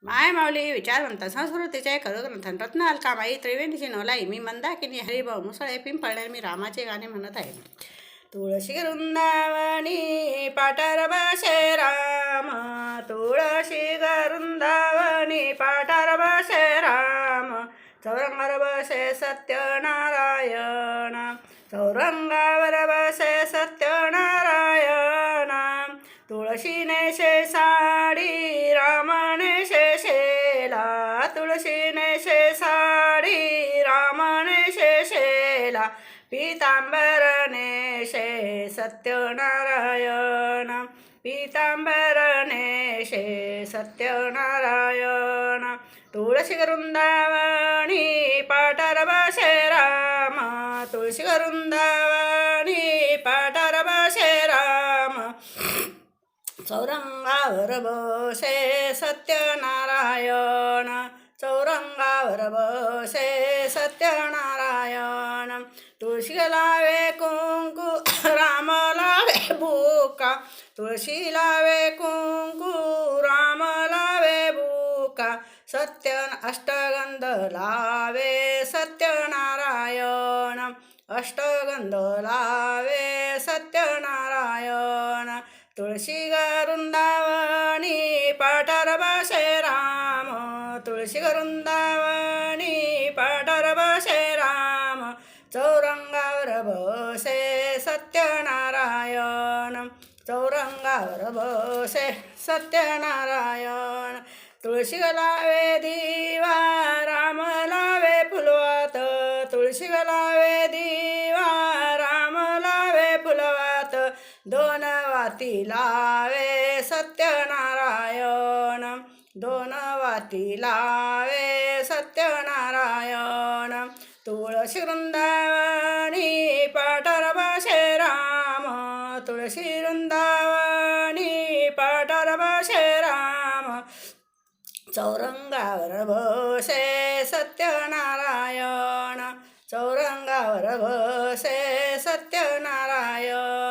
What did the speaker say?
माय माऊली विचारवंत संस्कृतीचे खरग्रंथन रत्न अलकामाई त्रिवेणीची नवलाई मी मंदाकिनी हरिभाऊ मुसळे पिंपळणे मी रामाचे गाणे म्हणत आहे. तुळशी वृंदावनी पाटर बसे राम, तुळशी वृंदावनी पाटर बसे राम, चौरंगावर बसे सत्यनारायण, चौरंगावर बसे सत्यनारायण. तुळशी नेशे साडी रामने शेषेला, तुळशी नेशे साडी रामने शेषेला, पीतांबर नेशे सत्यनारायण, पीतांबर नेशे सत्यनारायण. तुळशी वृंदावनी पाटर बसे राम, तुळशी वृंदावनी पाटर बसे राम, चौरंगावर बसे सत्यनारायण, चौरंगावर बसे सत्यनारायण. तुळशी लावे कुंकू राम लावे बुका, तुळशी लावे कुंकू राम लावे बुका, सत्य अष्टगंध लावे सत्यनारायण, अष्टगंध लावे सत्यनारायण. तुळशी वृंदावनी पाटर बसे राम, तुळशी वृंदावनी पाटर बसे राम, चौरंगावर बसे सत्यनारायण, चौरंगावर बसे सत्यनारायण. तुळशी लावे दिवा राम लावे फुलवात, तुळशी लावे दिवा राम लावे फुलवात, दोन वाती लावे सत्यनारायण, दोन वाती लावे सत्यनारायण. तुळशी वृंदावनी पाटर बसे राम, तुळशी वृंदावनी पाटर बसे राम, चौरंगावर बसे सत्यनारायण, चौरंगावर बसे सत्यनारायण.